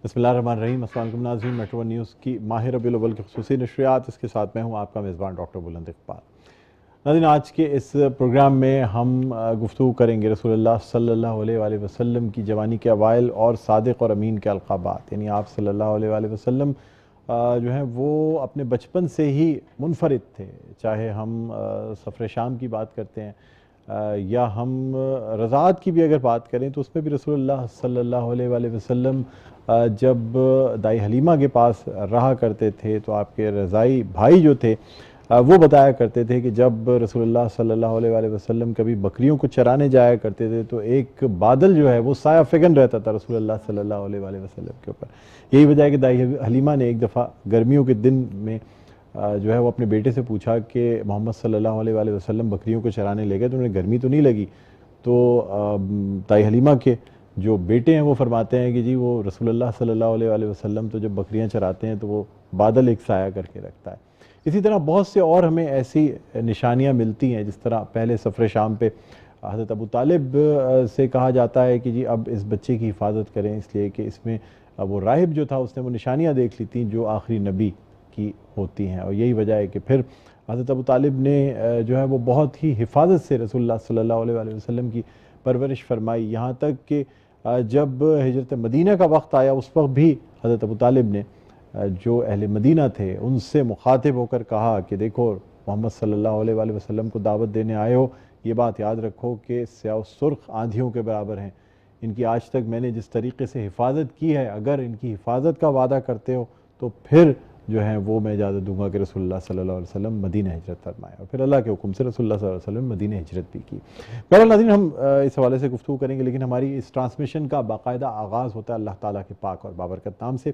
بسم اللہ الرحمن الرحیم۔ السلام علیکم ناظرین، میٹرو ون نیوز کی ماہ ربیع الاول کی خصوصی نشریات، اس کے ساتھ میں ہوں آپ کا میزبان ڈاکٹر بلند اقبال۔ ناظرین، آج کے اس پروگرام میں ہم گفتگو کریں گے رسول اللہ صلی اللہ علیہ وآلہ وسلم کی جوانی کے اوائل اور صادق اور امین کے القابات، یعنی آپ صلی اللہ علیہ وآلہ وسلم جو ہیں وہ اپنے بچپن سے ہی منفرد تھے، چاہے ہم سفر شام کی بات کرتے ہیں یا ہم رضاعت کی بھی اگر بات کریں تو اس میں بھی رسول اللہ صلی اللہ علیہ وآلہ وسلم جب دائی حلیمہ کے پاس رہا کرتے تھے تو آپ کے رضائی بھائی جو تھے وہ بتایا کرتے تھے کہ جب رسول اللہ صلی اللہ علیہ وآلہ وسلم کبھی بکریوں کو چرانے جایا کرتے تھے تو ایک بادل جو ہے وہ سایہ فگن رہتا تھا رسول اللہ صلی اللہ علیہ وآلہ وسلم کے اوپر۔ یہی وجہ ہے کہ دائی حلیمہ نے ایک دفعہ گرمیوں کے دن میں جو ہے وہ اپنے بیٹے سے پوچھا کہ محمد صلی اللہ علیہ وآلہ وسلم بکریوں کو چرانے لے گئے تو انہیں گرمی تو نہیں لگی؟ تو دائی حلیمہ کے جو بیٹے ہیں وہ فرماتے ہیں کہ جی وہ رسول اللہ صلی اللہ علیہ وآلہ وسلم تو جب بکریاں چراتے ہیں تو وہ بادل ایک سایہ کر کے رکھتا ہے۔ اسی طرح بہت سے اور ہمیں ایسی نشانیاں ملتی ہیں، جس طرح پہلے سفر شام پہ حضرت ابو طالب سے کہا جاتا ہے کہ جی اب اس بچے کی حفاظت کریں، اس لیے کہ اس میں وہ راہب جو تھا اس نے وہ نشانیاں دیکھ لی تھیں جو آخری نبی کی ہوتی ہیں، اور یہی وجہ ہے کہ پھر حضرت ابو طالب نے جو ہے وہ بہت ہی حفاظت سے رسول اللہ صلی اللہ علیہ وآلہ وسلم کی پرورش فرمائی، یہاں تک کہ جب ہجرت مدینہ کا وقت آیا اس وقت بھی حضرت ابو طالب نے جو اہل مدینہ تھے ان سے مخاطب ہو کر کہا کہ دیکھو محمد صلی اللہ علیہ وآلہ وسلم کو دعوت دینے آئے ہو، یہ بات یاد رکھو کہ سیاہ و سرخ آندھیوں کے برابر ہیں، ان کی آج تک میں نے جس طریقے سے حفاظت کی ہے، اگر ان کی حفاظت کا وعدہ کرتے ہو تو پھر جو ہیں وہ میں اجازت دوں گا کہ رسول اللہ صلی اللہ علیہ وسلم مدینہ ہجرت فرمائے، اور پھر اللہ کے حکم سے رسول اللہ صلی اللہ علیہ وسلم مدینہ ہجرت بھی کی۔ بہرحال ناظرین، ہم اس حوالے سے گفتگو کریں گے، لیکن ہماری اس ٹرانسمیشن کا باقاعدہ آغاز ہوتا ہے اللہ تعالیٰ کے پاک اور بابرکت نام سے۔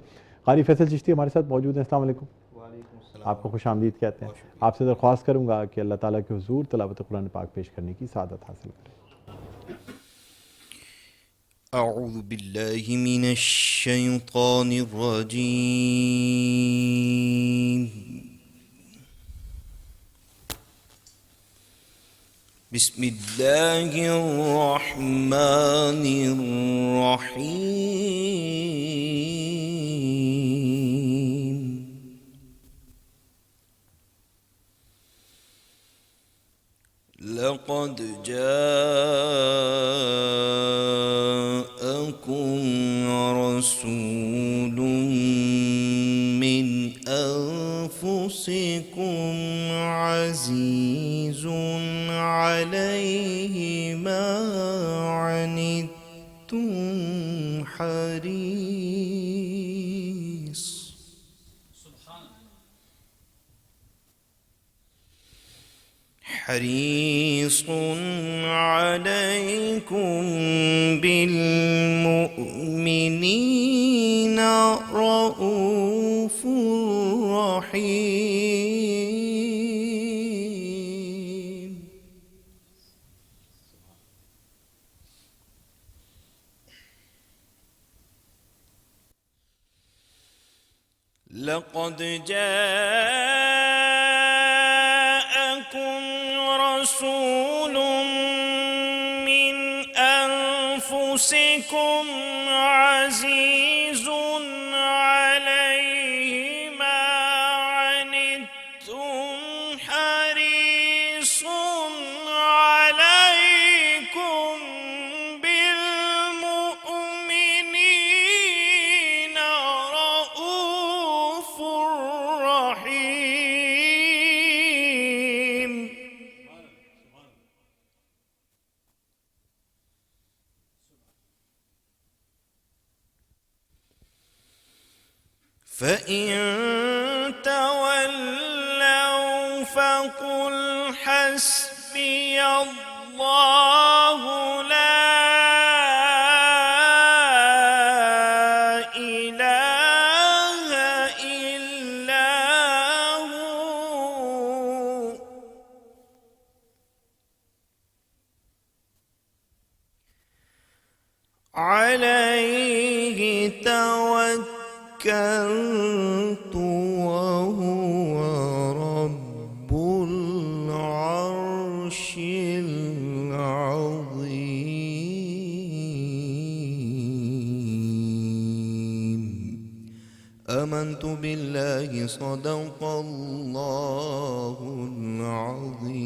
قاری فیصل چشتی ہمارے ساتھ موجود ہیں، السلام علیکم۔ وعلیکم السلام، آپ کو خوش آمدید کہتے ہیں۔ بہت شکریہ۔ آپ سے درخواست کروں گا کہ اللہ تعالیٰ کے حضور تلاوت قرآن پاک پیش کرنے کی سعادت حاصل کریں۔ اعوذ باللہ من الشیطان الرجیم، بسم اللہ الرحمن الرحیم، لقد جاءكم رسول من أنفسكم عزيز عليه ما عنتم حريص عليكم بالمؤمنين رؤوف رحيم۔ لقد جاءكم رسول من أنفسكم عزيز عليه ما عنتم حريص عليكم بالمؤمنين رؤوف رحيم۔ فإن تولوا فقل حسبي الله لا إله إلا هو عليه توكلت وهو رب العرش العظيم۔ آمنت بالله صدق الله العظيم.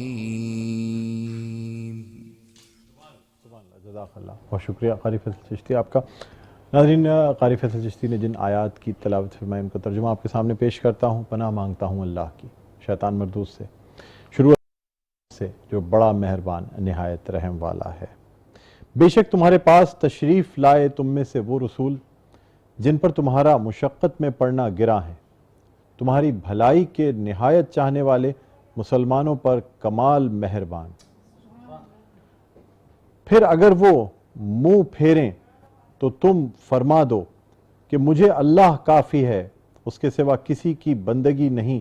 جزاک اللہ. بہت شکریہ قاری فیصل چشتی آپ کا. ناظرین، قاری فیصل چشتی نے جن آیات کی تلاوت فرمائی ان کا ترجمہ آپ کے سامنے پیش کرتا ہوں. پناہ مانگتا ہوں اللہ کی شیطان مردود سے. شروع سے جو بڑا مہربان نہایت رحم والا ہے. بے شک تمہارے پاس تشریف لائے تم میں سے وہ رسول جن پر تمہارا مشقت میں پڑنا گراں ہے، تمہاری بھلائی کے نہایت چاہنے والے، مسلمانوں پر کمال مہربان. پھر اگر وہ منہ پھیریں تو تم فرما دو کہ مجھے اللہ کافی ہے، اس کے سوا کسی کی بندگی نہیں،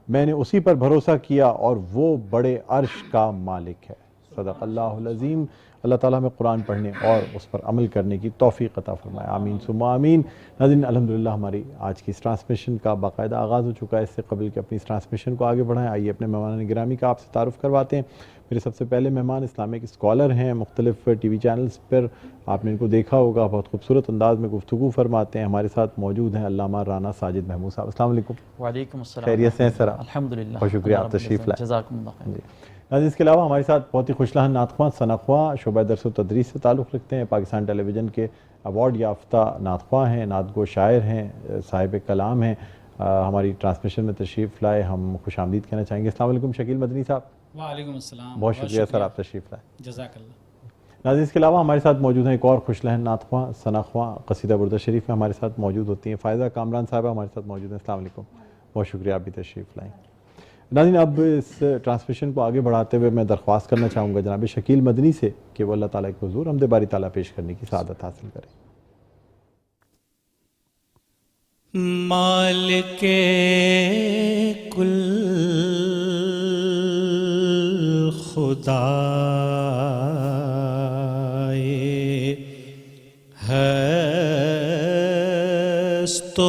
میں نے اسی پر بھروسہ کیا اور وہ بڑے عرش کا مالک ہے. صدق اللہ العظیم. اللہ تعالیٰ ہمیں قرآن پڑھنے اور اس پر عمل کرنے کی توفیق عطا فرمائے. آمین ثم آمین. ناظرین، الحمدللہ ہماری آج کی اس ٹرانسمیشن کا باقاعدہ آغاز ہو چکا ہے. اس سے قبل کہ اپنی اس ٹرانسمیشن کو آگے بڑھائیں، آئیے اپنے مہمان گرامی کا آپ سے تعارف کرواتے ہیں. میرے سب سے پہلے مہمان اسلامک اسکالر ہیں، مختلف ٹی وی چینلز پر آپ نے ان کو دیکھا ہوگا، بہت خوبصورت انداز میں گفتگو فرماتے ہیں. ہمارے ساتھ موجود ہیں علامہ رانا ساجد محمود صاحب. السلام علیکم. وعلیکم السلام. خیریت سے ہیں سر؟ الحمدللہ. بہت شکریہ، آپ تشریف لائیں. جزاکم اللہ خیر. ناظرین، اس کے علاوہ ہمارے ساتھ بہت ہی خوش لہن نعت خواں، ثنا خواں، شعبہ درس و تدریس سے تعلق رکھتے ہیں، پاکستان ٹیلی ویژن کے ایوارڈ یافتہ نعت خواں ہیں، نعت گو شاعر ہیں، صاحب کلام ہیں. ہماری ٹرانسمیشن میں تشریف لائے، ہم خوش آمدید کہنا چاہیں گے. السلام علیکم شکیل مدنی صاحب. وعلیکم السلام. بہت شکریہ سر، آپ تشریف لائے. جزاک اللہ. ناظرین، اس کے علاوہ ہمارے ساتھ موجود ہیں ایک اور خوش لہن نعت خواں، ثنا خواں، قصیدہ بردہ شریف میں ہمارے ساتھ موجود ہوتی ہیں. فائزہ کامران صاحبہ ہمارے ساتھ موجود ہیں. السلام علیکم. بہت شکریہ، آپ بھی تشریف لائیں. ناظرین، اب اس ٹرانسمیشن کو آگے بڑھاتے ہوئے میں درخواست کرنا چاہوں گا جناب شکیل مدنی سے کہ وہ اللہ تعالیٰ کے حضور حمد باری تعالیٰ پیش کرنے کی سعادت حاصل کریں. مالک کل خدا ہست و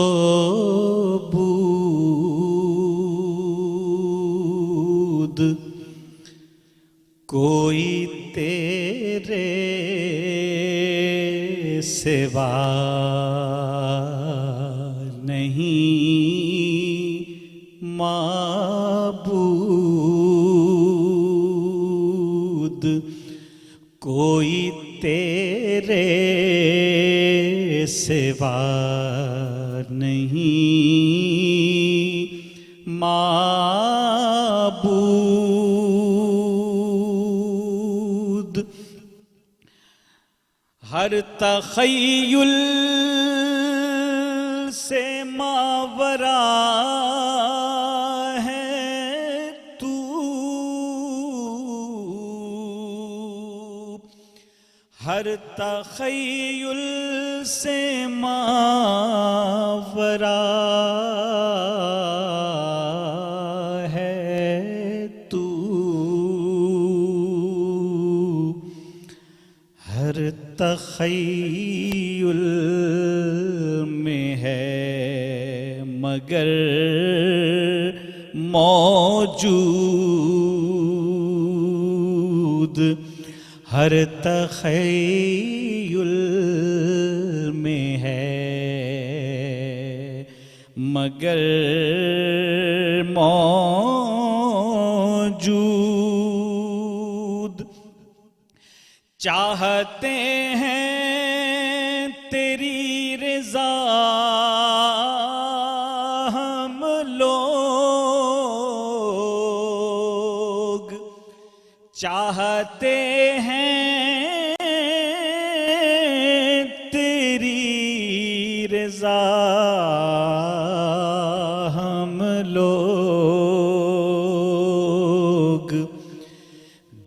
بود، کوئی تیرے سوا نہیں معبود، کوئی تیرے سوا نہیں معبود. ہر تخیل سے ماورا ہے تو، ہر تخیل سے ماورا ہے تو، ہر تخیل میں ہے مگر موجود، ہر تخیل میں ہے مگر موجود. چاہتے ہیں تیری رضا ہم لوگ، چاہتے ہیں تیری رضا ہم لوگ،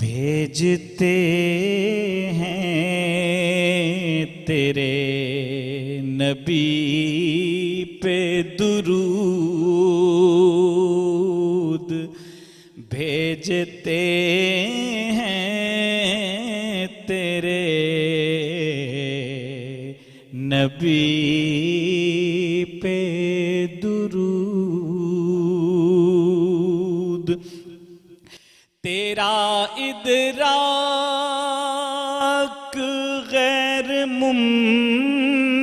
بھیجتے تیرے نبی پہ درود، بھیجتے ہیں تیرے نبی پہ درود. تیرا ادراک غیر ممکن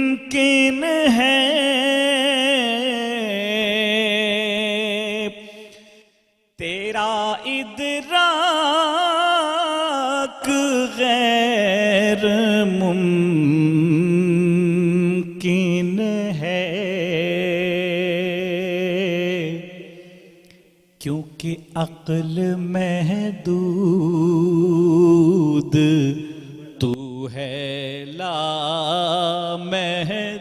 ہے غیر ممکن ہے، کیونکہ عقل محدود تو ہے لا محدود،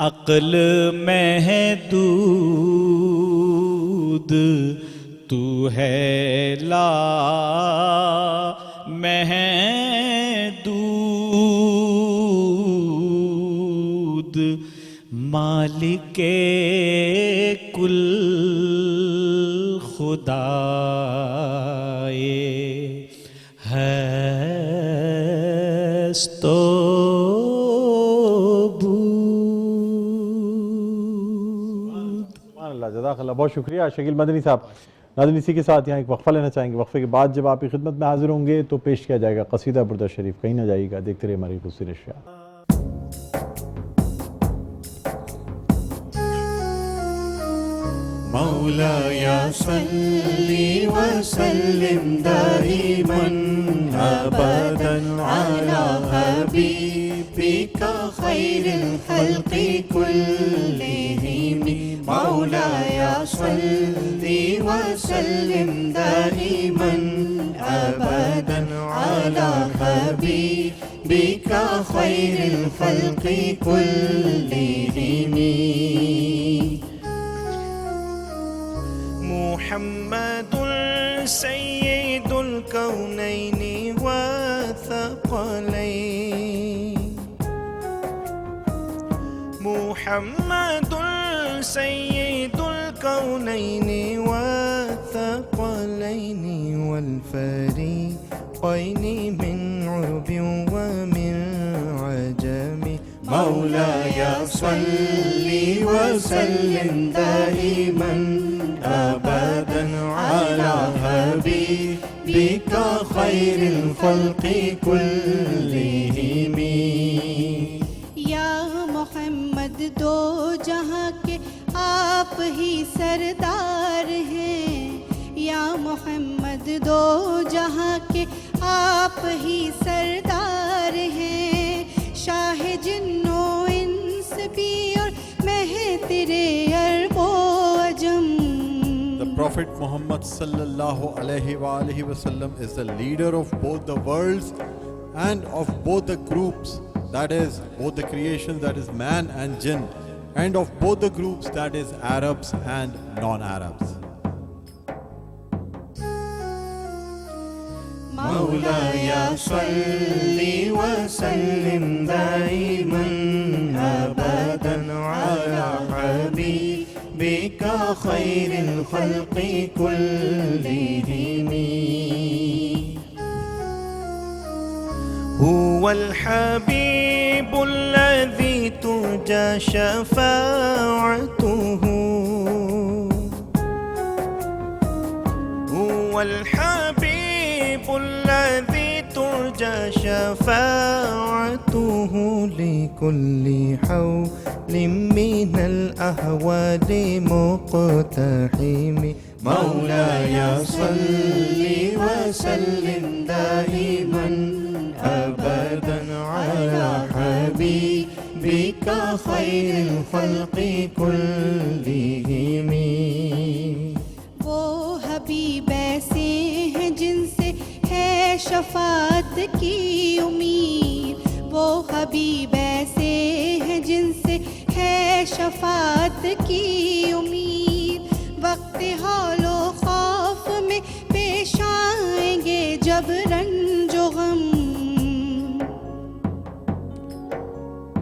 عقل محدود تو ہے لا محدود، مالک کل خدائے ہست و بود۔ سبحان اللہ، جزاک اللہ، بہت شکریہ شکیل مدنی صاحب۔ ناظرین اسی کے ساتھ یہاں ایک وقفہ لینا چاہیں گے، وقفے کے بعد جب آپ کی خدمت میں حاضر ہوں گے تو پیش کیا جائے گا قصیدہ بردا شریف، کہیں نہ جائیے گا، دیکھتے رہے ہماری خصوصی نشریات۔ مولاي صل وسلم دائما أبدا على حبيبك خير الخلق كلهم، مولاي صل وسلم دائما أبدا على حبيبك خير الخلق كلهم. محمد سيد الكونين والثقلين، محمد سيد الكونين والثقلين والفريقين من عرب ومن عجم، مولاي صل وسلم دائما أبدا على حبيبك خير الخلق كلهم. یا محمد دو جہاں کے آپ ہی سردار ہیں، یا محمد دو جہاں کے آپ ہی سردار ہیں، شاہ جن و انس بھی اور مہ تیرے عرب و عجم. The Prophet Muhammad sallallahu alaihi wa alihi wasallam is the leader of both the worlds and of both the groups, that is both the creations, that is man and jinn, and of both the groups, that is Arabs and non-Arabs. مولاي صل وسلم دائما أبدا على حبيبك خير الخلق كلهم. هو الحبيب الذي ترجى شفاعته، هو الحبيب الذي ترجى شفاعته لكل حول من الأهوال مقتحم، مولاي صل وسلم دائما أبدا على حبيبك خير الخلق كلهم. وہ حبیب ایسے ہیں جن سے ہے شفاعت کی امید، وہ حبیب ایسے ہیں جن سے ہے شفاعت کی امید، وقت حال و خوف میں پیش آئیں گے جب رنج و غم.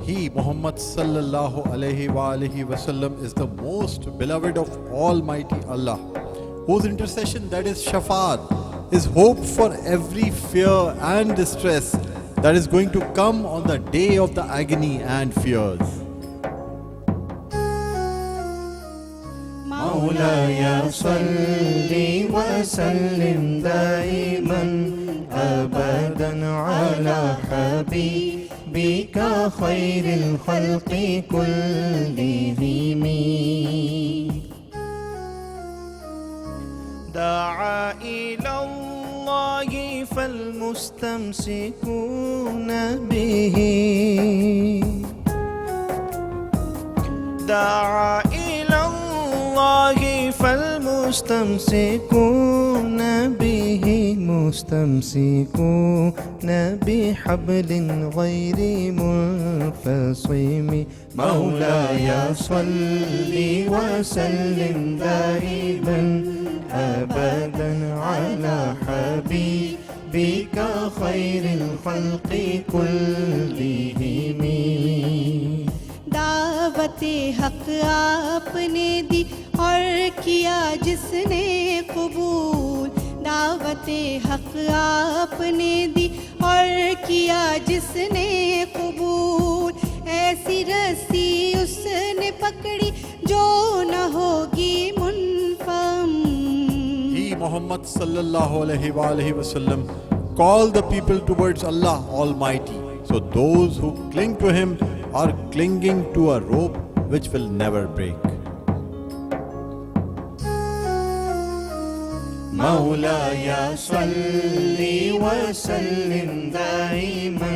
He, Muhammad sallallahu alaihi wa alihi wasallam, is the most beloved of Almighty Allah, whose intercession, that is shafaat, is hope for every fear and distress that is going to come on the day of the agony and fears. مولاي صل وسلم دائما أبدا على حبيبك خير الخلق كلهم. دعا إلى الله فالمستمسكون به دعا إلى الله فالمستمسكون به مستمسكون بحبل غير منفصم مولاي صل وسلم دائما أبدا على حبيبك خير الخلق كلهم دعوت حق آپ نے دی اور کیا جس نے قبول دعوت حق آپ نے دی اور کیا جس نے قبول ایسی رسی اس نے پکڑی جو نہ ہوگی منفم He, Muhammad sallallahu alaihi wasallam, called the people towards Allah Almighty. So those who cling to Him are clinging to a rope which will never break. مولاي صل وسلم دائما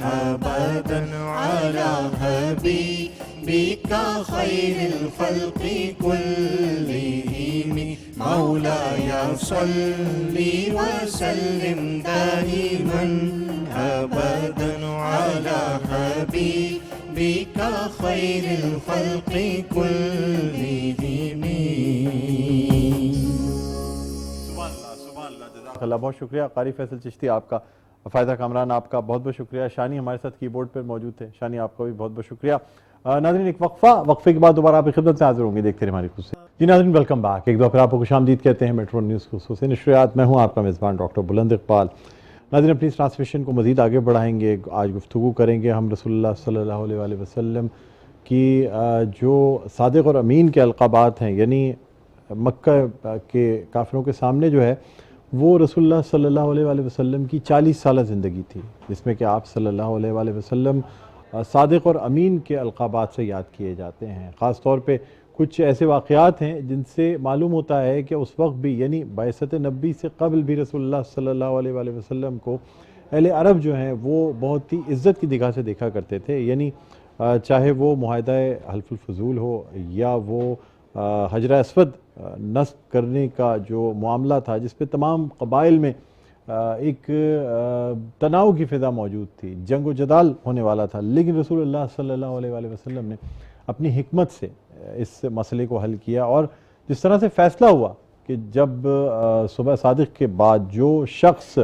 أبدا على حبيبك خير الخلق كلهم مولاي صل وسلم دائما أبدا على حبيبك خير الخلق كلهم اللہ بہت شکریہ قاری فیصل چشتی آپ کا، فائدہ کامران آپ کا بہت بہت شکریہ، شانی ہمارے ساتھ کی بورڈ پر موجود تھے، شانی آپ کا بھی بہت بہت شکریہ۔ ناظرین ایک وقفے کے بعد دوبارہ آپ کی خدمت سے حاضر ہوں گے، دیکھتے رہے ہماری خصوصی۔ جی ناظرین ویلکم بیک، ایک دفعہ پھر آپ کو خوش آمدید کہتے ہیں میٹرو نیوز خصوصی نشریات، میں ہوں آپ کا میزبان ڈاکٹر بلند اقبال۔ ناظرین اپنی اس ٹرانسمیشن کو مزید آگے بڑھائیں گے، آج گفتگو کریں گے ہم رسول اللہ صلی اللہ علیہ وآلہ وسلم کی جو صادق اور امین کے القابات ہیں، یعنی مکہ کے کافروں کے سامنے جو ہے وہ رسول اللہ صلی اللہ علیہ وآلہ وسلم کی 40 سالہ زندگی تھی، جس میں کہ آپ صلی اللہ علیہ وآلہ وسلم صادق اور امین کے القابات سے یاد کیے جاتے ہیں۔ خاص طور پہ کچھ ایسے واقعات ہیں جن سے معلوم ہوتا ہے کہ اس وقت بھی، یعنی بعثت نبی سے قبل بھی رسول اللہ صلی اللہ علیہ وآلہ وسلم کو اہل عرب جو ہیں وہ بہت ہی عزت کی نگاہ سے دیکھا کرتے تھے، یعنی چاہے وہ معاہدہ حلف الفضول ہو یا وہ حجر اسود نصب کرنے کا جو معاملہ تھا، جس پہ تمام قبائل میں ایک تناؤ کی فضا موجود تھی، جنگ و جدال ہونے والا تھا، لیکن رسول اللہ صلی اللہ علیہ وآلہ وسلم نے اپنی حکمت سے اس مسئلے کو حل کیا، اور جس طرح سے فیصلہ ہوا کہ جب صبح صادق کے بعد جو شخص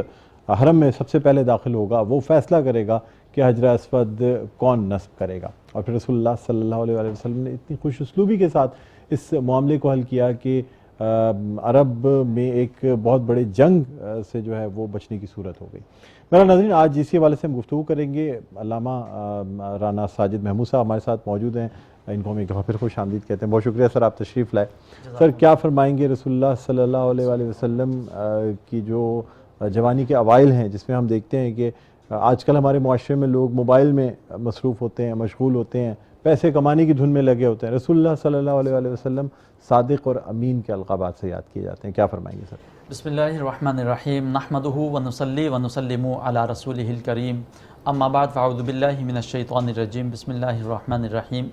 حرم میں سب سے پہلے داخل ہوگا وہ فیصلہ کرے گا کہ حجر اسود کون نصب کرے گا، اور پھر رسول اللہ صلی اللہ علیہ وآلہ وسلم نے اتنی خوش اسلوبی کے ساتھ اس معاملے کو حل کیا کہ عرب میں ایک بہت بڑے جنگ سے جو ہے وہ بچنے کی صورت ہو گئی۔ میرا ناظرین آج اسی حوالے سے ہم گفتگو کریں گے، علامہ رانا ساجد محمود صاحب ہمارے ساتھ موجود ہیں، ان کو ہم ایک دفعہ پھر خوش آمدید کہتے ہیں، بہت شکریہ سر آپ تشریف لائے۔ سر کیا فرمائیں گے رسول اللہ صلی اللہ علیہ وآلہ وسلم کی جو جوانی کے اوائل ہیں، جس میں ہم دیکھتے ہیں کہ آج کل ہمارے معاشرے میں لوگ موبائل میں مصروف ہوتے ہیں، مشغول ہوتے ہیں، پیسے کمانے کی دھن میں لگے ہوتے ہیں، رسول اللہ صلی اللہ علیہ وآلہ وسلم صادق اور امین کے القابات سے یاد کیے جاتے ہیں، کیا فرمائیں گے سر؟ بسم اللہ الرحمن الرحیم، نحمدہ ونصلی ونسلم علی رسولہ الکریم، اما بعد فاعوذ باللہ من الشیطان الرجیم، بسم اللہ الرحمن الرحیم۔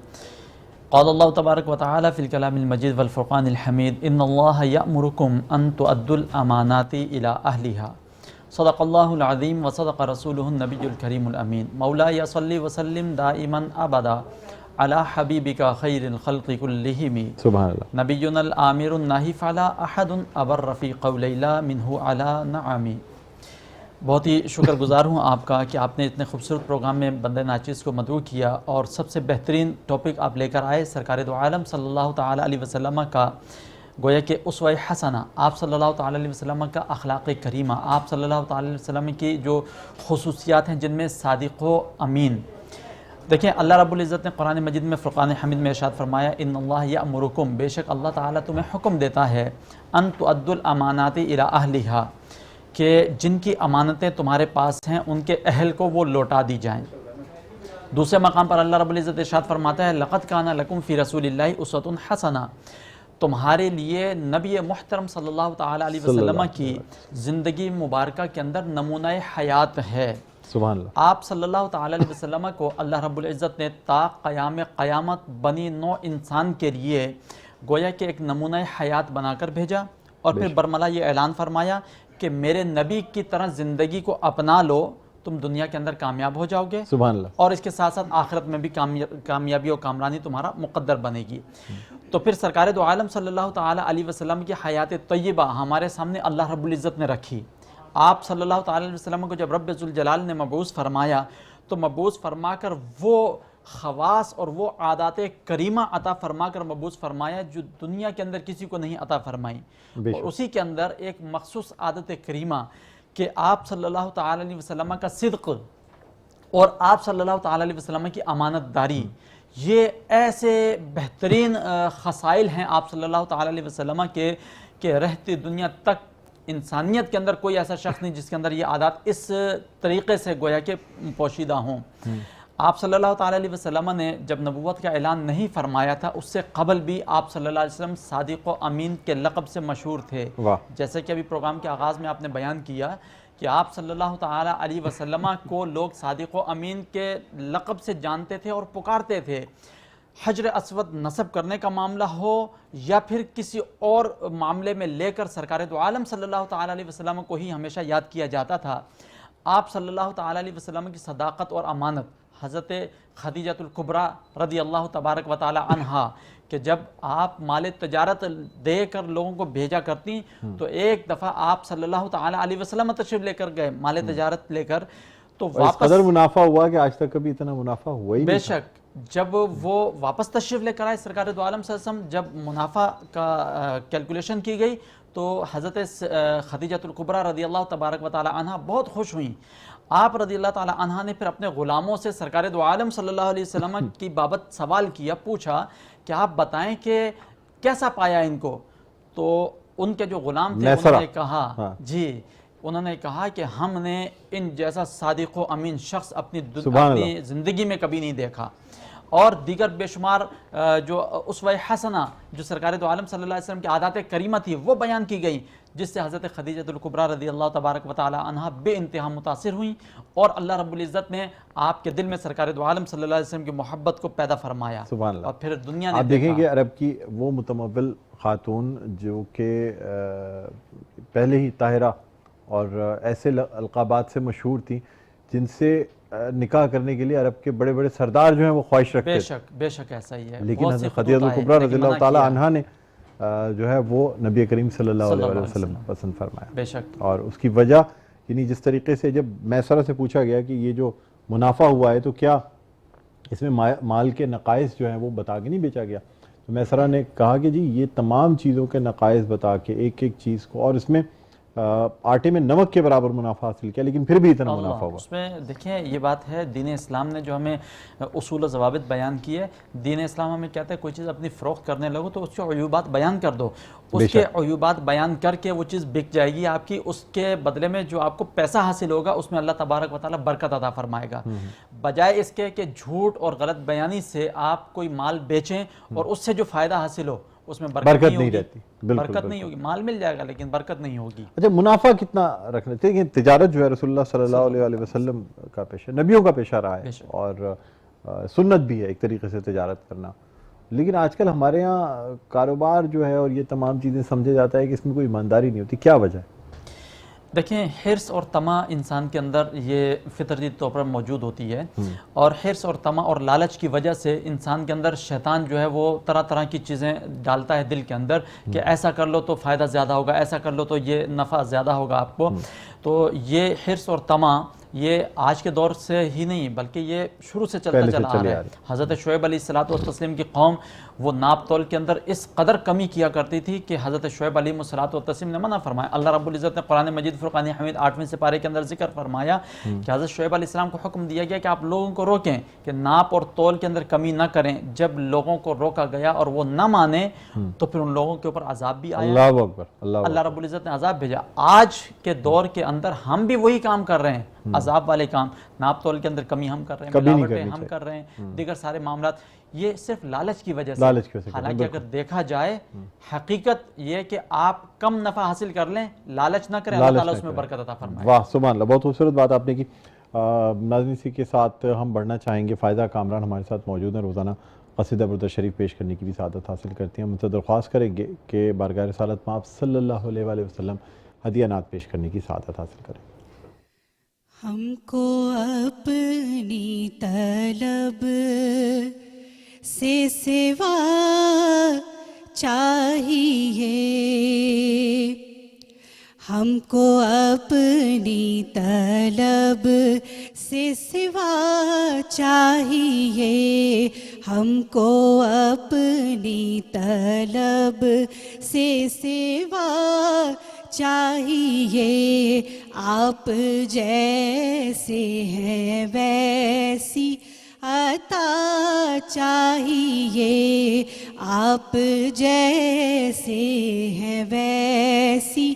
قال اللہ تبارک وتعالی فی الکلام المجید والفرقان الحمید، ان اللہ یأمرکم ان تؤدوا الامانات الی اہلہا، صدق اللہ العظیم وصدق رسولہ النبی الکریم الامین، مولاي صلی وسلم دائما ابدا علی حبیبک خیر الخلق کلہم، سبحان اللہ، نبینا الآمر الناہی فلا احد ابر فی قولی لا منہ علی نعمی۔ بہت ہی شکر گزار ہوں آپ کا کہ آپ نے اتنے خوبصورت پروگرام میں بندہ ناچیز کو مدعو کیا، اور سب سے بہترین ٹاپک آپ لے کر آئے سرکار دو عالم صلی اللہ تعالی علیہ وسلم کا، گویا کہ اسوہ حسنہ، آپ صلی اللہ تعالی علیہ وسلم کا اخلاق کریمہ، آپ صلی اللہ تعالی علیہ وسلم کی جو خصوصیات ہیں جن میں صادق و امین۔ دیکھیں اللہ رب العزت نے قرآن مجید میں فرقان حمید میں ارشاد فرمایا، ان اللہ یأمرکم، بے شک اللہ تعالیٰ تمہیں حکم دیتا ہے، ان تؤدوا الامانات الی اہلہا، کہ جن کی امانتیں تمہارے پاس ہیں ان کے اہل کو وہ لوٹا دی جائیں۔ دوسرے مقام پر اللہ رب العزت ارشاد فرماتا ہے، لقد کان لکم فی رسول اللہ اسوۃ حسنہ، تمہارے لیے نبی محترم صلی اللہ تعالیٰ علیہ وسلم کی زندگی مبارکہ کے اندر نمونہ حیات ہے. سبحان اللہ. آپ صلی اللہ تعالیٰ علیہ وسلم کو اللہ رب العزت نے تا قیام قیامت بنی نوع انسان کے لیے گویا کہ ایک نمونہ حیات بنا کر بھیجا، اور پھر برملا یہ اعلان فرمایا کہ میرے نبی کی طرح زندگی کو اپنا لو، تم دنیا کے اندر کامیاب ہو جاؤ گے، سبحان اللہ. اور اس کے ساتھ ساتھ آخرت میں بھی کامیابی و کامرانی تمہارا مقدر بنے گی. تو پھر سرکار دو عالم صلی اللہ تعالیٰ علیہ وسلم کی حیات طیبہ ہمارے سامنے اللہ رب العزت نے رکھی. آپ صلی اللہ تعالیٰ علیہ وسلم کو جب رب ذوالجلال نے مبعوث فرمایا تو مبعوث فرما کر وہ خواص اور وہ عادات کریمہ عطا فرما کر مبعوث فرمایا جو دنیا کے اندر کسی کو نہیں عطا فرمائی. اور اسی کے اندر ایک مخصوص عادت کریمہ کہ آپ صلی اللہ تعالیٰ علیہ وسلم کا صدق اور آپ صلی اللہ تعالیٰ علیہ وسلم کی امانت داری، یہ ایسے بہترین خصائل ہیں آپ صلی اللہ تعالیٰ علیہ وسلم کے کہ رہتی دنیا تک انسانیت کے اندر کوئی ایسا شخص نہیں جس کے اندر یہ عادات اس طریقے سے گویا کہ پوشیدہ ہوں. آپ صلی اللہ تعالیٰ علیہ وسلم نے جب نبوت کا اعلان نہیں فرمایا تھا اس سے قبل بھی آپ صلی اللہ علیہ وسلم صادق و امین کے لقب سے مشہور تھے. جیسے کہ ابھی پروگرام کے آغاز میں آپ نے بیان کیا کہ آپ صلی اللہ تعالیٰ علیہ وسلم کو لوگ صادق و امین کے لقب سے جانتے تھے اور پکارتے تھے. حجر اسود نصب کرنے کا معاملہ ہو یا پھر کسی اور معاملے میں لے کر سرکار دو عالم صلی اللہ تعالیٰ علیہ وسلم کو ہی ہمیشہ یاد کیا جاتا تھا. آپ صلی اللہ تعالیٰ علیہ وسلم کی صداقت اور امانت حضرت خدیجہ الکبریٰ رضی اللہ تبارک و تعالی عنہا کہ جب آپ مال تجارت دے کر لوگوں کو بھیجا کرتی تو ایک دفعہ آپ صلی اللہ تعالیٰ علیہ وسلم تشریف لے کر گئے مال تجارت لے کر، تو واپس قدر منافع ہوا کہ آج تک کبھی اتنا منافع ہوا ہی نہیں. بے شک جب وہ واپس تشریف لے کر آئے سرکار دو عالم صلی اللہ علیہ وسلم، جب منافع کا کیلکولیشن کی گئی تو حضرت خدیجہ الکبریٰ رضی اللہ تبارک و تعالی عنہ بہت خوش ہوئیں. آپ رضی اللہ تعالی عنہ نے پھر اپنے غلاموں سے سرکار دو عالم صلی اللہ علیہ وسلم کی بابت سوال کیا، پوچھا کہ آپ بتائیں کہ کیسا پایا ان کو. تو ان کے جو غلام تھے انہوں نے کہا انہوں نے کہا کہ ہم نے ان جیسا صادق و امین شخص اپنی زندگی میں کبھی نہیں دیکھا. اور دیگر بے شمار جو اسوہ حسنہ جو سرکار دو عالم صلی اللہ علیہ وسلم کی عادات کریمہ تھی وہ بیان کی گئی، جس سے حضرت خدیجہ الکبریٰ رضی اللہ تبارک و تعالی عنہا بے انتہا متاثر ہوئیں، اور اللہ رب العزت نے آپ کے دل میں سرکار دو عالم صلی اللہ علیہ وسلم کی محبت کو پیدا فرمایا. سبحان اللہ. اور پھر دنیا نے آپ دیکھیں کہ عرب کی وہ متمول خاتون جو کہ پہلے ہی طاہرہ اور ایسے القابات سے مشہور تھیں جن سے نکاح کرنے کے لیے عرب کے بڑے بڑے سردار جو ہیں وہ خواہش رکھتے تھے. بے شک ایسا ہی ہے. لیکن حضرت خدیجہ الکبریٰ رضی اللہ تعالی عنہا نے جو ہے وہ نبی کریم صلی اللہ علیہ وسلم پسند فرمایا. بے شک. اور اس کی وجہ یعنی جس طریقے سے جب میسرہ سے پوچھا گیا کہ یہ جو منافع ہوا ہے تو کیا اس میں مال کے نقائص جو ہیں وہ بتا کے نہیں بیچا گیا؟ تو میسرہ نے کہا کہ جی یہ تمام چیزوں کے نقائص بتا کے ایک ایک چیز کو، اور اس میں آٹے میں نمک کے برابر منافع حاصل کیا لیکن پھر بھی اتنا منافع ہوا. اس میں دیکھیں یہ بات ہے دین اسلام نے جو ہمیں اصول و ضوابط بیان کیے. دین اسلام ہمیں کہتا ہے کوئی چیز اپنی فروخت کرنے لگو تو اس کے عیوبات بیان کر دو، اس کے عیوبات بیان کر کے وہ چیز بک جائے گی آپ کی، اس کے بدلے میں جو آپ کو پیسہ حاصل ہوگا اس میں اللہ تبارک و تعالی برکت عطا فرمائے گا. بجائے اس کے کہ جھوٹ اور غلط بیانی سے آپ کوئی مال بیچیں اور اس سے جو فائدہ حاصل ہو اس میں برکت نہیں رہتی. برکت نہیں ہوگی، مال مل جائے گا لیکن برکت نہیں ہوگی. اچھا منافع کتنا رکھنا چاہیے؟ تجارت جو ہے رسول اللہ صلی اللہ علیہ وسلم کا پیشہ، نبیوں کا پیشہ رہا ہے اور سنت بھی ہے ایک طریقے سے تجارت کرنا. لیکن آج کل ہمارے ہاں کاروبار جو ہے اور یہ تمام چیزیں سمجھا جاتا ہے کہ اس میں کوئی ایمانداری نہیں ہوتی. کیا وجہ ہے؟ دیکھیں حرص اور طمع انسان کے اندر یہ فطرتی طور پر موجود ہوتی ہے، اور حرص اور طمع اور لالچ کی وجہ سے انسان کے اندر شیطان جو ہے وہ طرح طرح کی چیزیں ڈالتا ہے دل کے اندر کہ ایسا کر لو تو فائدہ زیادہ ہوگا، ایسا کر لو تو یہ نفع زیادہ ہوگا آپ کو. تو یہ حرص اور طمع یہ آج کے دور سے ہی نہیں بلکہ یہ شروع سے چلتا چلا آ رہا ہے. حضرت شعیب علیہ الصلوۃ والتسلیم کی قوم وہ ناپ تول کے اندر اس قدر کمی کیا کرتی تھی کہ حضرت شعیب علیہ الصلوۃ والتسلیم نے منع فرمایا. اللہ رب العزت نے قرآن مجید فرقان حمید 8ویں سپارے کے اندر ذکر فرمایا کہ حضرت شعیب علیہ السلام کو حکم دیا گیا کہ آپ لوگوں کو روکیں کہ ناپ اور تول کے اندر کمی نہ کریں. جب لوگوں کو روکا گیا اور وہ نہ مانے تو پھر ان لوگوں کے اوپر عذاب بھی آیا. اللہ اکبر. اللہ رب العزت نے عذاب بھیجا. آج کے دور کے اندر ہم بھی وہی کام کر رہے ہیں، عذاب والے کام. ناپ تول کے اندر کمی ہم کر رہے ہیں، کبھی نہیں ملاوٹیں کرنی ہم چاہیے۔ کر رہے ہیں، دیگر سارے معاملات، یہ صرف لالچ کی وجہ لالچ کی سے۔ وجہ سے حالانکہ اگر دیکھا جائے حقیقت یہ ہے کہ آپ کم نفع حاصل کر لیں، لالچ نہ کریں، اللہ تعالیٰ اس میں برکت عطا فرمائے۔ واہ سبحان اللہ، بہت خوبصورت بات آپ نے کی۔ ناظرین اسی کے ساتھ ہم بڑھنا چاہیں گے، فائزہ کامران ہمارے ساتھ موجود ہیں، روزانہ قصیدہ برد شریف پیش کرنے کی بھی سعادت حاصل کرتی ہیں۔ ہم ان سے درخواست کریں گے کہ بارگاہ رسالت مآب صلی اللہ علیہ وآلہ وسلم ہدیہ نعت پیش کرنے کی سعادت حاصل کریں۔ ہم کو اپنی طلب سے سوا چاہیے، ہم کو اپنی طلب سے سوا چاہیے، ہم کو اپنی طلب سے سوا چاہیے، آپ جیسے ہیں ویسی عطا چاہیے، آپ جیسے ہیں ویسی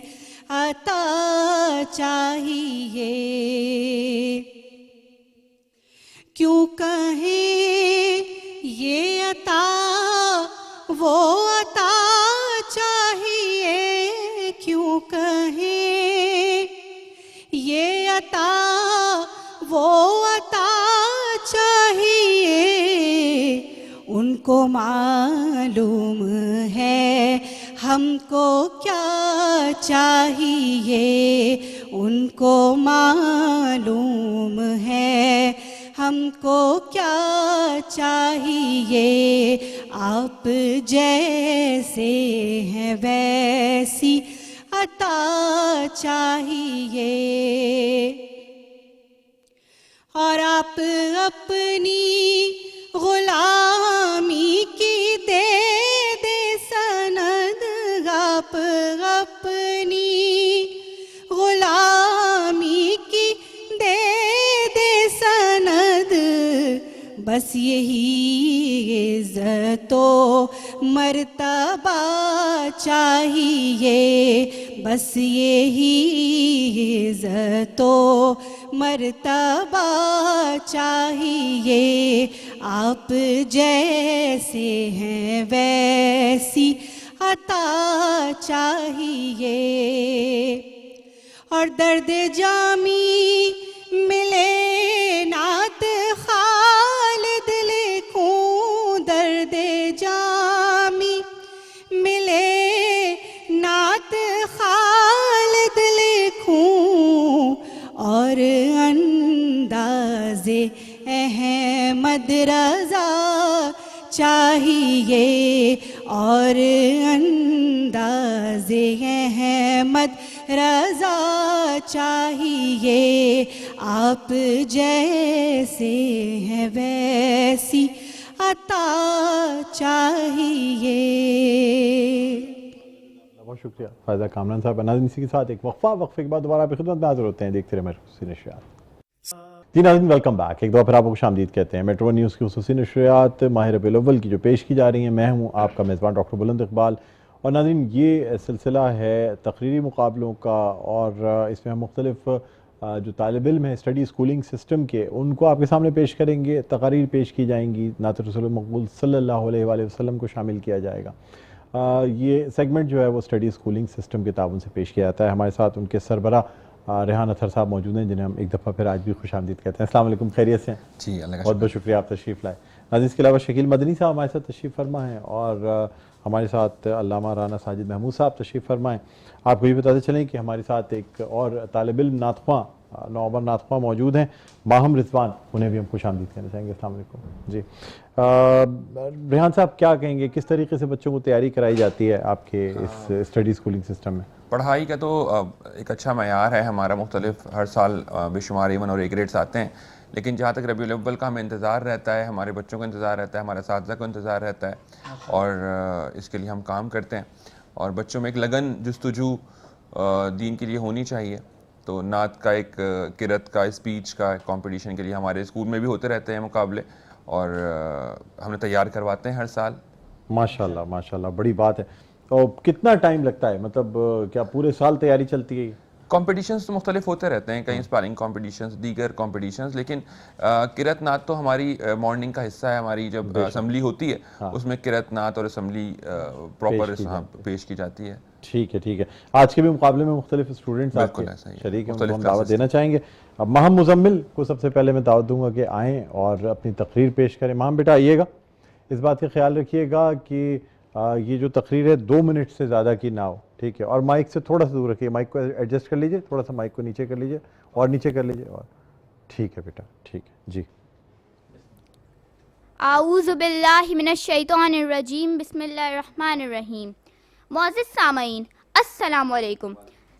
عطا چاہیے، کیوں کہیں یہ عطا وہ عطا چاہیے، کیوں کہیں یہ عطا وہ عطا چاہیے، ان کو معلوم ہے ہم کو کیا چاہیے، ان کو معلوم ہے ہم کو کیا چاہیے، آپ جیسے ہیں ویسی عطا چاہیے، اور آپ اپنی غلامی کی دے دے سند، آپ اپنی غلامی کی دے دے سند، بس یہی عزت و مرتبہ چاہیے، بس یہی عزت و مرتبہ چاہیے، آپ جیسے ہیں ویسی عطا چاہیے، اور درد جامی ملے نعت خالد لکھوں، درد جامی ملے نعت خالد لکھوں، اور انداز احمد رضا چاہیے، اور انداز احمد رضا چاہیے، آپ جیسے ہیں ویسی عطا چاہیے۔ بہت شکریہ فائزہ کامران صاحب۔ ناظرین اسی کے ساتھ ایک وقفے کے بعد دوبارہ آپ کی خدمت میں حاضر ہوتے ہیں، دیکھتے رہے میٹرو خصوصی نشریات۔ جی ناظرین ویلکم بیک، ایک دفعہ پھر آپ کو خوش آمدید کہتے ہیں۔ میٹرو نیوز کی خصوصی نشریات ماہ ربیع الاول کی جو پیش کی جا رہی ہیں، میں ہوں آپ کا میزبان ڈاکٹر بلند اقبال، اور ناظرین یہ سلسلہ ہے تقریری مقابلوں کا، اور اس میں ہم مختلف جو طالب علم ہیں اسٹڈی اسکولنگ سسٹم کے، ان کو آپ کے سامنے پیش کریں گے، تقاریر پیش کی جائیں گی، نعت رسول مقبول صلی اللہ علیہ وآلہ وسلم کو شامل کیا جائے گا۔ یہ سیگمنٹ جو ہے وہ اسٹڈی اسکولنگ سسٹم کے تعاون سے پیش کیا جاتا ہے۔ ہمارے ساتھ ان کے سربراہ ریحان اطہر صاحب موجود ہیں، جنہیں ہم ایک دفعہ پھر آج بھی خوش آمدید کہتے ہیں۔ السلام علیکم، خیریت سے ہیں؟ جی اللہ کا بہت بہت شکریہ آپ تشریف لائے۔ ناظرین اس کے علاوہ شکیل مدنی صاحب ہمارے ساتھ تشریف فرما ہیں، اور ہمارے ساتھ علامہ رانا ساجد محمود صاحب تشریف فرمائیں۔ آپ کو یہ بتاتے چلیں کہ ہمارے ساتھ ایک اور طالب علم نعت خواں، نوعمر نعت خواں موجود ہیں، ماہم رضوان، انہیں بھی ہم خوش آمدید کہنا چاہیں گے۔ السلام علیکم۔ جی ریحان صاحب کیا کہیں گے، کس طریقے سے بچوں کو تیاری کرائی جاتی ہے آپ کے اس اسٹڈی اسکولنگ سسٹم میں؟ پڑھائی کا تو ایک اچھا معیار ہے ہمارا، مختلف ہر سال بے شمار ایون اور اے گریڈس آتے ہیں، لیکن جہاں تک ربیع الاول کا ہمیں انتظار رہتا ہے، ہمارے بچوں کو انتظار رہتا ہے، ہمارے اساتذہ کو انتظار رہتا ہے، اور اس کے لیے ہم کام کرتے ہیں، اور بچوں میں ایک لگن جستجو دین کے لیے ہونی چاہیے۔ تو نعت کا، ایک قرأت کا، اسپیچ کا کمپٹیشن کے لیے ہمارے اسکول میں بھی ہوتے رہتے ہیں مقابلے، اور ہم نے تیار کرواتے ہیں ہر سال۔ ماشاءاللہ ماشاءاللہ، بڑی بات ہے۔ اور کتنا ٹائم لگتا ہے، مطلب کیا پورے سال تیاری چلتی ہے؟ کمپٹیشنز تو مختلف ہوتے رہتے ہیں, کہیں اسپیلنگ کمپٹیشنز, دیگر کمپٹیشنز, لیکن قرأت نعت تو ہماری مارننگ کا حصہ ہے. ہماری جب اسمبلی ہوتی ہے اس میں قرأت نعت اور اسمبلی پراپر پیش کی جاتی ہے. ٹھیک ہے, ٹھیک ہے. آج کے بھی مقابلے میں مختلف اسٹوڈنٹس آپ کے شریک ہیں, ان کو ہم دعوت دینا چاہیں گے. اب ماہم مزمل کو سب سے پہلے میں دعوت دوں گا کہ آئیں اور اپنی تقریر پیش کریں. ماہم بیٹا آئیے گا, اس بات کا خیال رکھیے گا کہ یہ جو تقریر ہے 2 منٹ سے زیادہ کی نہ ہو, ٹھیک ہے, اور مائک سے تھوڑا سا دور رکھیے, مائک کو ایڈجسٹ کر لیجئے, تھوڑا سا مائک کو نیچے کر لیجئے اور نیچے کر لیجئے, اور ٹھیک ہے بیٹا, ٹھیک ہے جی. اعوذ باللہ من الشیطان الرجیم, بسم اللہ الرحمن الرحیم. معزز سامعین السلام علیکم.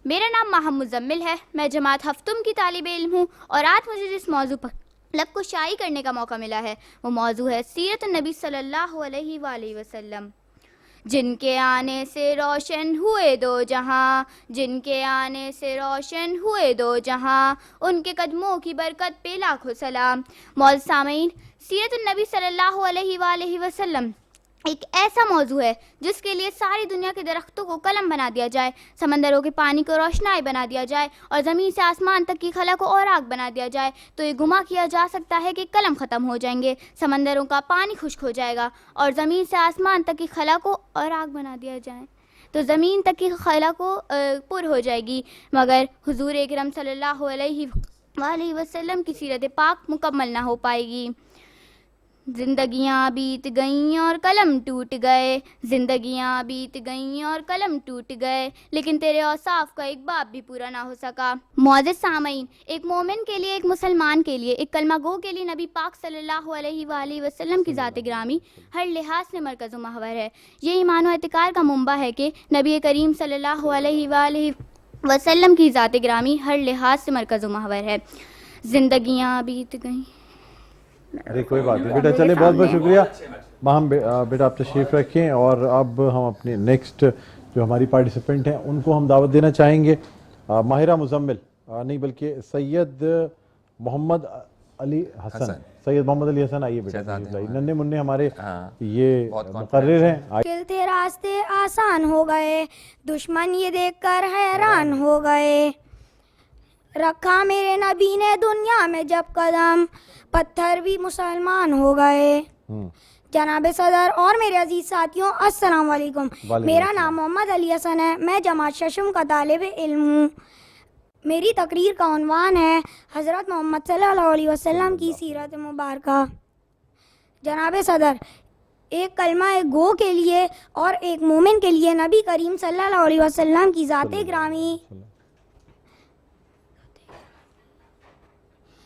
میرا نام ماہم مزمل ہے, میں جماعت ہفتم کی طالب علم ہوں, اور آج مجھے جس موضوع پر لب کو شائع کرنے کا موقع ملا ہے وہ موضوع ہے سیرت النبی صلی اللہ علیہ وآلہ وسلم. جن کے آنے سے روشن ہوئے 2 جہاں, جن کے آنے سے روشن ہوئے 2 جہاں, ان کے قدموں کی برکت پہ لاکھوں سلام. معزز سامعین, سیرت النبی صلی اللہ علیہ وآلہ وسلم ایک ایسا موضوع ہے جس کے لیے ساری دنیا کے درختوں کو قلم بنا دیا جائے, سمندروں کے پانی کو روشنائی بنا دیا جائے, اور زمین سے آسمان تک کی خلا کو اوراق بنا دیا جائے, تو یہ گما کیا جا سکتا ہے کہ قلم ختم ہو جائیں گے, سمندروں کا پانی خشک ہو جائے گا, اور زمین سے آسمان تک کی خلا کو اوراق بنا دیا جائے تو زمین تک کی خلا کو پر ہو جائے گی, مگر حضور اکرم صلی اللہ علیہ وآلہ وسلم کی سیرت پاک مکمل نہ ہو پائے گی. زندگیاں بیت گئیں اور قلم ٹوٹ گئے, زندگیاں بیت گئیں اور قلم ٹوٹ گئے, لیکن تیرے اوصاف کا ایک باب بھی پورا نہ ہو سکا. معزز سامعین, ایک مومن کے لیے, ایک مسلمان کے لیے, ایک کلمہ گو کے لیے نبی پاک صلی اللہ علیہ وآلہ وسلم کی ذات گرامی ہر لحاظ سے مرکز و محور ہے. یہ ایمان و اعتقاد کا منبع ہے کہ نبی کریم صلی اللہ علیہ وآلہ وسلم کی ذات گرامی ہر لحاظ سے مرکز و محور ہے. زندگیاں بیت گئیں. کوئی بات نہیں بیٹا, چلے, بہت بہت شکریہ. ماہم بیٹا آپ تشریف رکھیں, اور اب ہم اپنے نیکسٹ جو ہماری پارٹیسپینٹ ہیں ان کو ہم دعوت دینا چاہیں گے. ماہرہ مزمل نہیں بلکہ سید محمد علی حسن, سید محمد علی حسن آئیے بیٹا, ننے مننے ہمارے یہ مقرر ہیں. چلتے راستے آسان ہو گئے, دشمن یہ دیکھ کر حیران ہو گئے, رکھا میرے نبی نے دنیا میں جب قدم, پتھر بھی مسلمان ہو گئے. جناب صدر اور میرے عزیز ساتھیوں السلام علیکم. میرا نام محمد علی حسن ہے, میں جماعت ششم کا طالب علم ہوں. میری تقریر کا عنوان ہے حضرت محمد صلی اللہ علیہ وسلم کی سیرت مبارکہ. جناب صدر, ایک کلمہ گو کے لیے اور ایک مومن کے لیے نبی کریم صلی اللہ علیہ وسلم کی ذات گرامی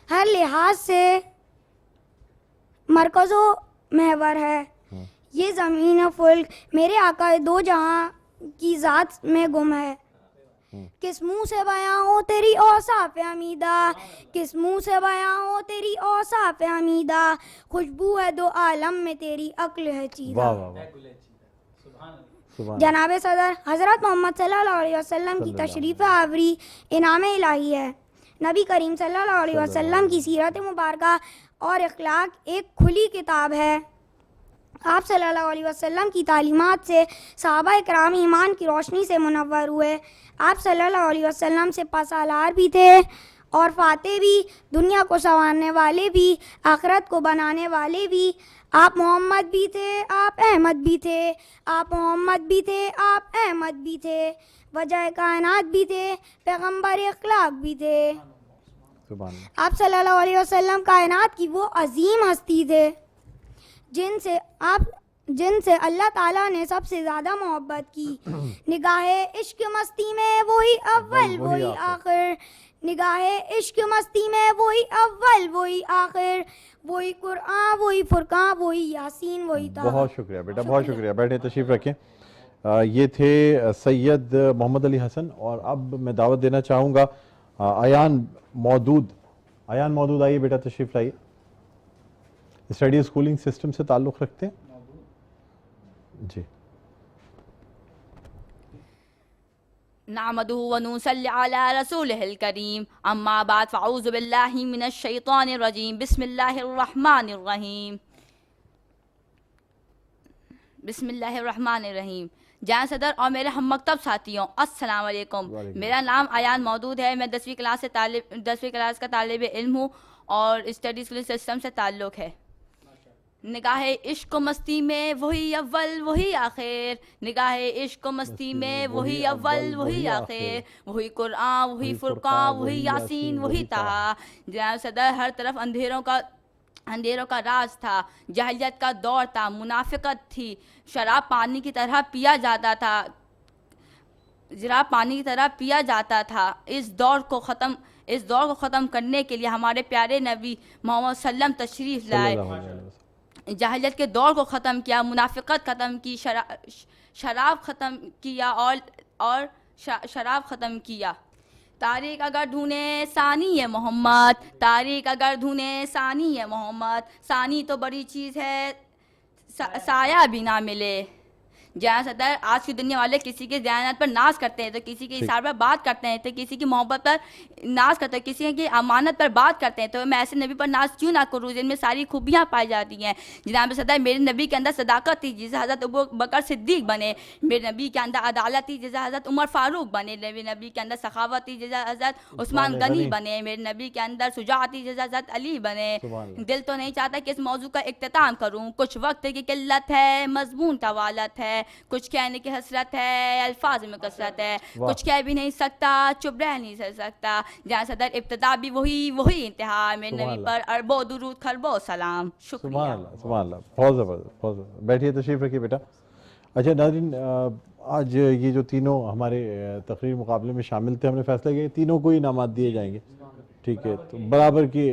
ہر لحاظ سے مرکز و محور ہے. یہ زمین و فلک میرے آقا 2 جہاں کی ذات میں گم ہے. کس منہ سے بیاں ہو تیری اوصاف حمیدہ, کس منہ سے بیاں ہو تیری اوصاف حمیدہ, خوشبو ہے 2 عالم میں تیری عقل ہے چیدہ. جناب صدر, حضرت محمد صلی اللہ علیہ وسلم کی تشریف آوری انعام الہی ہے. نبی کریم صلی اللہ علیہ وسلم کی سیرت مبارکہ اور اخلاق ایک کھلی کتاب ہے. آپ صلی اللہ علیہ وسلم کی تعلیمات سے صحابہ کرام ایمان کی روشنی سے منور ہوئے. آپ صلی اللہ علیہ وسلم سے پاسالار بھی تھے اور فاتح بھی, دنیا کو سنوارنے والے بھی, آخرت کو بنانے والے بھی. آپ محمد بھی تھے, آپ احمد بھی تھے, آپ محمد بھی تھے, آپ احمد بھی تھے, وجہ کائنات بھی تھے, پیغمبر اخلاق بھی تھے. آپ صلی اللہ علیہ وسلم کائنات کی وہ عظیم ہستی تھے جن سے اللہ تعالیٰ نے سب سے زیادہ محبت کی. نگاہ عشق مستی میں وہی اول وہی آخر, نگاہ عشق مستی میں وہی اول وہی آخر, وہی قرآن وہی فرقان وہی یاسین وہی طه. بہت شکریہ بیٹا, بہت شکریہ. بیٹھے, تشریف رکھیں. یہ تھے سید محمد علی حسن, اور اب میں دعوت دینا چاہوں گا ایان مودود. ایان مودود آئیے بیٹا, تشریف لائیے. اسٹڈی اسکولنگ سسٹم سے تعلق رکھتے ہیں جی. نعمدہ و نصلی علی رسولہ الکریم, اما بعد فاعوذ باللہ من الشیطان الرجیم, بسم اللہ الرحمن الرحیم. بسم اللہ الرحمن الرحیم. جان صدر اور میرے ہم مکتب ساتھیوں، السلام علیکم۔ میرا نام ایان مودود ہے، میں 10ویں کلاس کا طالب علم ہوں اور اسٹڈی اسکول سسٹم سے تعلق ہے۔ نگاہ عشق و مستی میں وہی اول وہی آخر، نگاہ عشق و مستی میں وہی اول وہی آخر، وہی قرآن وہی فرقان وہی یاسین وہی طہا۔ جناب صدر، ہر طرف اندھیروں کا راز تھا، جاہلیت کا دور تھا، منافقت تھی، شراب پانی کی طرح پیا جاتا تھا۔ اس دور کو ختم کرنے کے لیے ہمارے پیارے نبی محمد صلی اللہ علیہ وسلم تشریف لائے، جاہلیت کے دور کو ختم کیا، منافقت ختم کی، شراب ختم کیا اور شراب ختم کیا۔ تاریخ اگر ڈھونڈے ثانی ہے محمد، تاریخ اگر ڈھونڈے ثانی ہے محمد، ثانی تو بڑی چیز ہے سایہ بھی نہ ملے۔ جہاں صدر، آج کی دنیا والے کسی کے دیانت پر ناز کرتے ہیں تو کسی کے اشارے پر بات کرتے ہیں تو کسی کی محبت پر ناز کرتے ہیں، کسی کی امانت پر بات کرتے ہیں، تو میں ایسے نبی پر ناز کیوں نہ کروں جن میں ساری خوبیاں پائی جاتی ہیں۔ جناب صدر، میرے نبی کے اندر صداقت تھی جسے حضرت ابوبکر صدیق بنے، میرے نبی کے اندر عدالت تھی جسے حضرت عمر فاروق بنے، میرے نبی کے اندر سخاوت تھی جسے حضرت عثمان غنی بنے، میرے نبی کے اندر شجاعت تھی جسے حضرت علی بنے۔ دل تو نہیں چاہتا کہ اس موضوع کا اختتام کروں، کچھ وقت کی قلت ہے، مضمون طوالت ہے، کچھ کہنے کی حسرت ہے، الفاظ میں کثرت ہے، کچھ کہہ بھی نہیں سکتا، چپ رہ نہیں سکتا۔ جہاں صدر، ابتدا بھی وہی انتہا، میرے نبی پر اربوں درود خربوں سلام۔ شکریہ۔ سبحان اللہ، سبحان اللہ، بہت زبردست، بہت زبردست۔ بیٹھیے، تشریف رکھیے بیٹا۔ اچھا ناظرین، آج یہ جو تینوں ہمارے تقریر مقابلے میں شامل تھے، ہم نے فیصلہ کیا کہ تینوں کو ہی انعامات دیے جائیں گے، ٹھیک ہے؟ تو برابر کی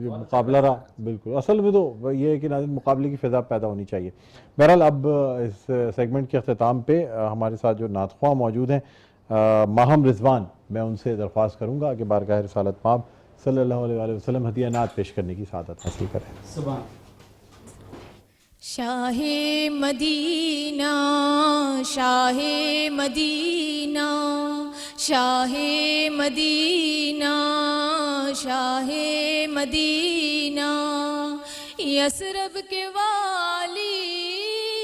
جو مقابلہ رہا، بالکل اصل میں تو یہ ہے کہ ناظرین مقابلے کی فضا پیدا ہونی چاہیے۔ بہرحال اب اس سیگمنٹ کے اختتام پہ ہمارے ساتھ جو نعت خواں موجود ہیں ماہم رضوان، میں ان سے درخواست کروں گا کہ بارگاہ رسالت مآب صلی اللہ علیہ وسلم ہدیہ نعت پیش کرنے کی سعادت حاصل کریں۔ سبحان شاہ مدینہ، شاہ مدینہ، شاہ مدینہ، شاہ مدینہ، یثرب کے والی،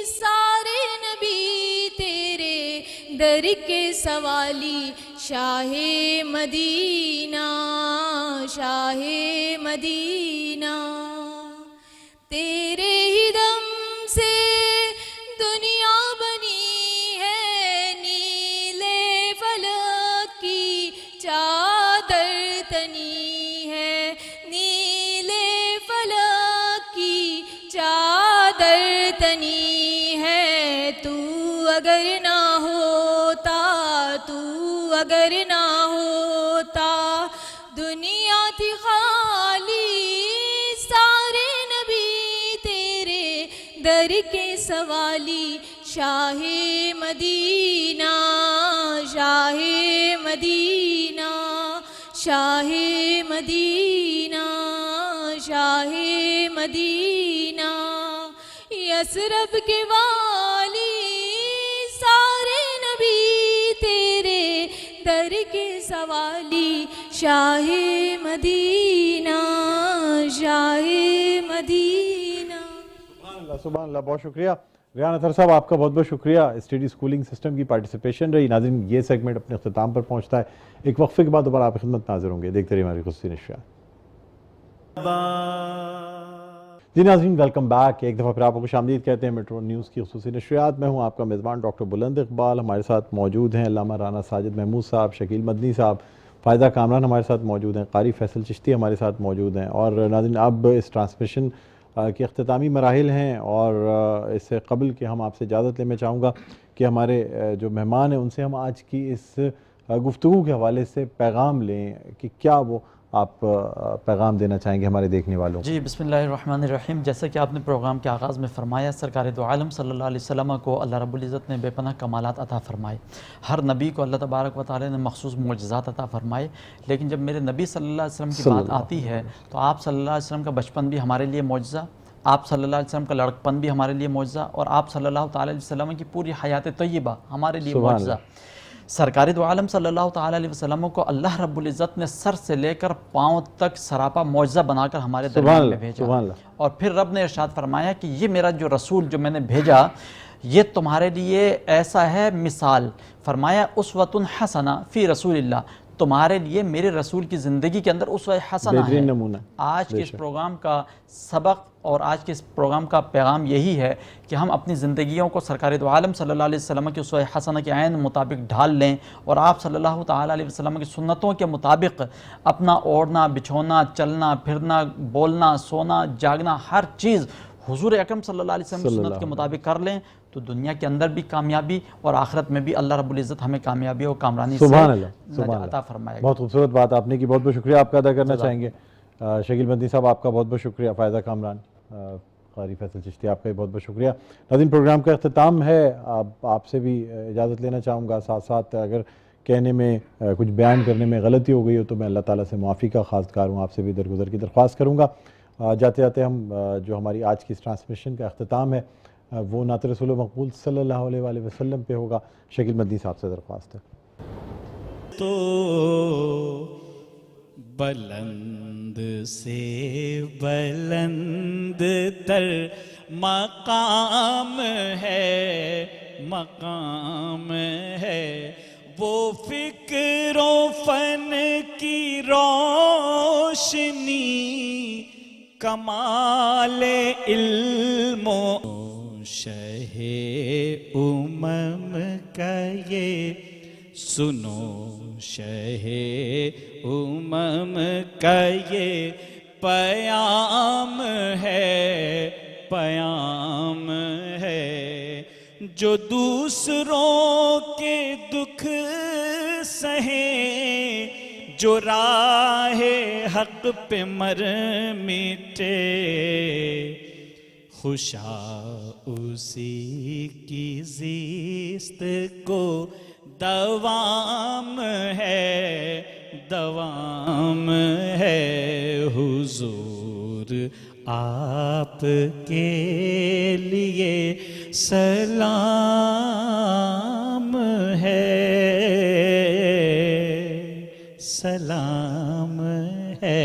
سارے نبی تیرے در کے سوالی، شاہ مدینہ، شاہ مدینہ، تیرے ہی دم سے دنیا بنی ہے، نیلے فلک کی چادر تنی ہے، نیلے فلک کی چادر تنی ہے، تو اگر نہ ہوتا، تو اگر نہ ہوتا، دنیا تھی خالی، سارے نبی تیرے در کے سوالی، شاہ مدینہ، شاہ مدینہ، شاہ مدینہ، شاہ مدینہ، یثرب کے والی، سارے نبی تیرے در کے سوالی، شاہ مدینہ، شاہ مدینہ۔ سبحان اللہ، سبحان اللہ، بہت شکریہ ریان اطہر صاحب، آپ کا بہت بہت شکریہ۔ اسٹڈی اسکولنگ سسٹم کی پارٹیسپیشن رہی۔ ناظرین، یہ سیگمنٹ اپنے اختتام پر پہنچتا ہے، ایک وقفے کے بعد دوبارہ آپ کی خدمت میں حاضر ہوں گے، دیکھتے رہیے ہماری خصوصی نشریات۔ جی ناظرین، ویلکم بیک، ایک دفعہ پھر آپ کو خوش آمدید کہتے ہیں میٹرو نیوز کی خصوصی نشریات میں۔ ہوں آپ کا میزبان ڈاکٹر بلند اقبال، ہمارے ساتھ موجود ہیں علامہ رانا ساجد محمود صاحب، شکیل مدنی صاحب، فائدہ کامران ہمارے ساتھ موجود ہیں، قاری فیصل چشتی ہمارے ساتھ موجود ہیں۔ اور ناظرین، اب اس ٹرانسمیشن کے اختتامی مراحل ہیں، اور اس سے قبل کہ ہم آپ سے اجازت لیں، میں چاہوں گا کہ ہمارے جو مہمان ہیں ان سے ہم آج کی اس گفتگو کے حوالے سے پیغام لیں کہ کیا وہ آپ پیغام دینا چاہیں گے ہمارے دیکھنے والوں کو۔ جی، بسم اللہ الرحمن الرحیم۔ جیسا کہ آپ نے پروگرام کے آغاز میں فرمایا، سرکار دو عالم صلی اللہ علیہ وسلم کو اللہ رب العزت نے بے پناہ کمالات عطا فرمائے، ہر نبی کو اللہ تبارک و تعالی نے مخصوص معجزات عطا فرمائے، لیکن جب میرے نبی صلی اللہ علیہ وسلم کی بات آتی ہے تو آپ صلی اللہ علیہ وسلم کا بچپن بھی ہمارے لیے معجزہ، آپ صلی اللہ علیہ وسلم کا لڑکپن بھی ہمارے لیے معجزہ، اور آپ صلی اللہ تعالی علیہ وسلم کی پوری حیات طیبہ ہمارے لیے معجزہ۔ سرکار دو عالم صلی اللہ تعالی علیہ وسلم کو اللہ رب العزت نے سر سے لے کر پاؤں تک سراپا معجزہ بنا کر ہمارے درمیان میں بھیجا، اور پھر رب نے ارشاد فرمایا کہ یہ میرا جو رسول جو میں نے بھیجا، یہ تمہارے لیے ایسا ہے مثال. فرمایا اسوۃ حسنہ فی رسول اللہ, تمہارے لیے میرے رسول کی زندگی کے اندر اسوہ حسنہ ہے. بہترین نمونہ. آج کے اس پروگرام کا سبق اور آج کے اس پروگرام کا پیغام یہی ہے کہ ہم اپنی زندگیوں کو سرکار دو عالم صلی اللہ علیہ وسلم کی اسوہ حسنہ کے عین مطابق ڈھال لیں, اور آپ صلی اللہ تعالیٰ علیہ وسلم کی سنتوں کے مطابق اپنا اوڑھنا, بچھونا, چلنا, پھرنا, بولنا, سونا, جاگنا, ہر چیز حضور اکرم صلی اللہ علیہ وسلم کی سنت کے مطابق کر لیں, تو دنیا کے اندر بھی کامیابی اور آخرت میں بھی اللہ رب العزت ہمیں کامیابی اور کامرانی سے عطا فرمائے گا. بہت خوبصورت بات آپ نے کی, بہت بہت شکریہ آپ کا ادا کرنا چاہیں گے. شکیل مدنی صاحب آپ کا بہت بہت شکریہ. فائزہ کامران, قاری فیصل چشتی آپ کا بھی بہت بہت شکریہ. ناظرین پروگرام کا اختتام ہے, آپ سے بھی اجازت لینا چاہوں گا. ساتھ ساتھ اگر کہنے میں کچھ بیان کرنے میں غلطی ہو گئی ہو تو میں اللہ تعالیٰ سے معافی کا خواستگار ہوں, آپ سے بھی درگزر کی درخواست کروں گا. جاتے جاتے ہم جو ہماری آج کی اس ٹرانسمیشن کا اختتام ہے وہ نعت رسول مقبول صلی اللہ علیہ وآلہ وسلم پہ ہوگا. شکیل مدنی صاحب سے درخواست ہے. تو بلند سے بلند تر مقام ہے, مقام ہے وہ فکر و فن کی روشنی, کمال علم و شہ امم کا یہ سنو, شہ امم کا یہ پیام ہے, پیام ہے جو دوسروں کے دکھ سہیں, جو راہ حق پہ مر مٹے, خوشا اسی کی زیست کو دوام ہے, دوام ہے. حضور آپ کے لیے سلام ہے, سلام ہے.